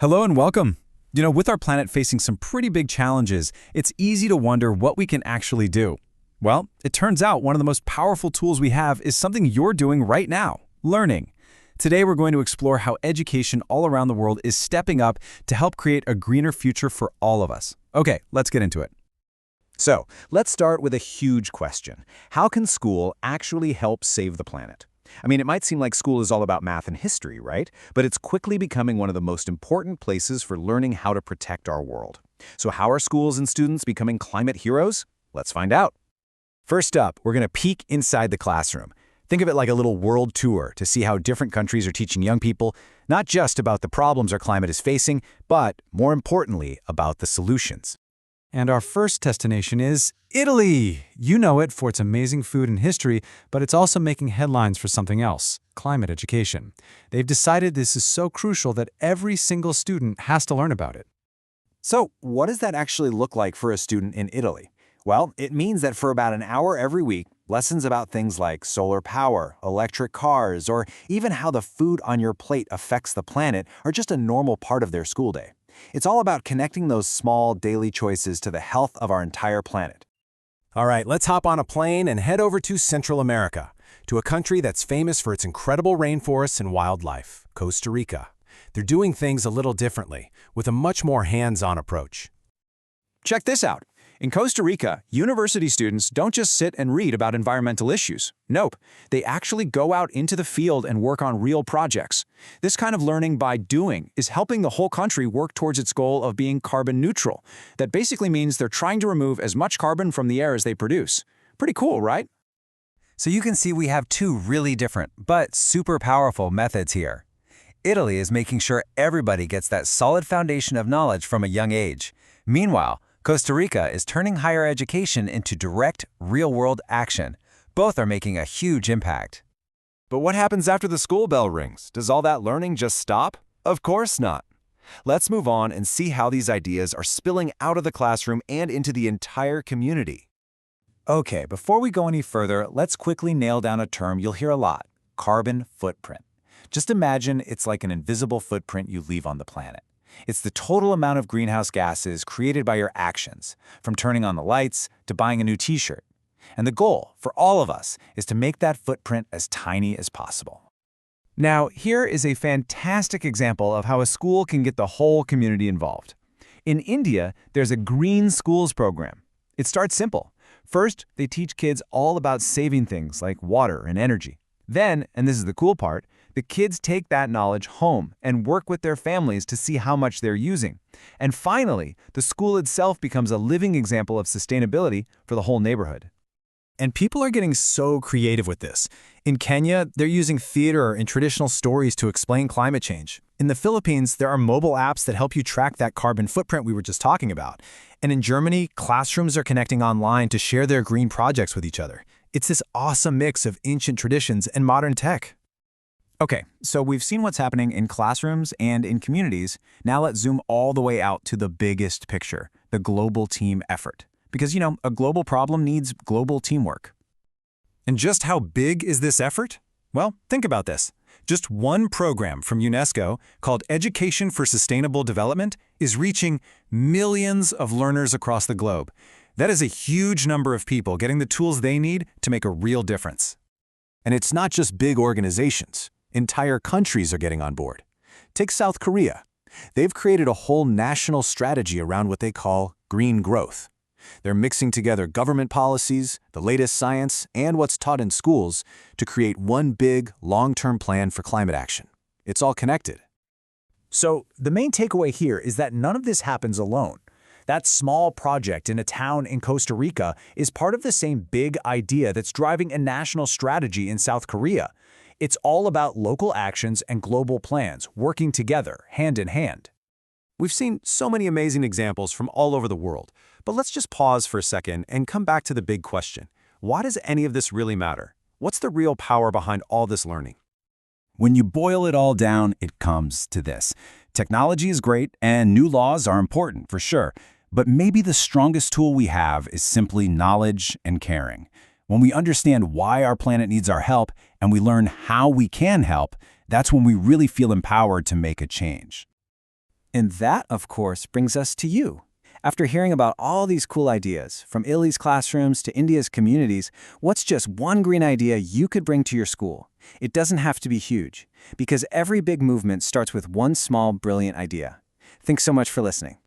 Hello and welcome. With our planet facing some pretty big challenges, it's easy to wonder what we can actually do. Well, it turns out one of the most powerful tools we have is something you're doing right now, learning. Today we're going to explore how education all around the world is stepping up to help create a greener future for all of us. Okay, let's get into it. So, let's start with a huge question. How can school actually help save the planet? It might seem like school is all about math and history, right? But it's quickly becoming one of the most important places for learning how to protect our world. So how are schools and students becoming climate heroes? Let's find out. First up, we're going to peek inside the classroom. Think of it like a little world tour to see how different countries are teaching young people, not just about the problems our climate is facing, but, more importantly, about the solutions. And our first destination is Italy. You know it for its amazing food and history, but it's also making headlines for something else, climate education. They've decided this is so crucial that every single student has to learn about it. So, what does that actually look like for a student in Italy? Well, it means that for about an hour every week, lessons about things like solar power, electric cars, or even how the food on your plate affects the planet are just a normal part of their school day. It's all about connecting those small daily choices to the health of our entire planet. All right, let's hop on a plane and head over to Central America, to a country that's famous for its incredible rainforests and wildlife, Costa Rica. They're doing things a little differently, with a much more hands-on approach. Check this out. In Costa Rica, university students don't just sit and read about environmental issues. Nope, they actually go out into the field and work on real projects. This kind of learning by doing is helping the whole country work towards its goal of being carbon neutral. That basically means they're trying to remove as much carbon from the air as they produce. Pretty cool, right? So you can see we have two really different, but super powerful methods here. Italy is making sure everybody gets that solid foundation of knowledge from a young age. Meanwhile, Costa Rica is turning higher education into direct, real-world action. Both are making a huge impact. But what happens after the school bell rings? Does all that learning just stop? Of course not. Let's move on and see how these ideas are spilling out of the classroom and into the entire community. Okay, before we go any further, let's quickly nail down a term you'll hear a lot: carbon footprint. Just imagine it's like an invisible footprint you leave on the planet. It's the total amount of greenhouse gases created by your actions, from turning on the lights to buying a new t-shirt. And the goal, for all of us, is to make that footprint as tiny as possible. Now, here is a fantastic example of how a school can get the whole community involved. In India, there's a Green Schools program. It starts simple. First, they teach kids all about saving things like water and energy. Then, and this is the cool part, the kids take that knowledge home and work with their families to see how much they're using. And finally, the school itself becomes a living example of sustainability for the whole neighborhood. And people are getting so creative with this. In Kenya, they're using theater and traditional stories to explain climate change. In the Philippines, there are mobile apps that help you track that carbon footprint we were just talking about. And in Germany, classrooms are connecting online to share their green projects with each other. It's this awesome mix of ancient traditions and modern tech. Okay, so we've seen what's happening in classrooms and in communities. Now let's zoom all the way out to the biggest picture, the global team effort. Because, a global problem needs global teamwork. And just how big is this effort? Well, think about this. Just one program from UNESCO called Education for Sustainable Development is reaching millions of learners across the globe. That is a huge number of people getting the tools they need to make a real difference. And it's not just big organizations. Entire countries are getting on board. Take South Korea. They've created a whole national strategy around what they call green growth. They're mixing together government policies, the latest science, and what's taught in schools to create one big, long-term plan for climate action. It's all connected. So the main takeaway here is that none of this happens alone. That small project in a town in Costa Rica is part of the same big idea that's driving a national strategy in South Korea. It's all about local actions and global plans working together, hand in hand. We've seen so many amazing examples from all over the world, but let's just pause for a second and come back to the big question. Why does any of this really matter? What's the real power behind all this learning? When you boil it all down, it comes to this. Technology is great, and new laws are important, for sure. But maybe the strongest tool we have is simply knowledge and caring. When we understand why our planet needs our help, and we learn how we can help, that's when we really feel empowered to make a change. And that, of course, brings us to you. After hearing about all these cool ideas, from Italy's classrooms to India's communities, what's just one green idea you could bring to your school? It doesn't have to be huge, because every big movement starts with one small, brilliant idea. Thanks so much for listening.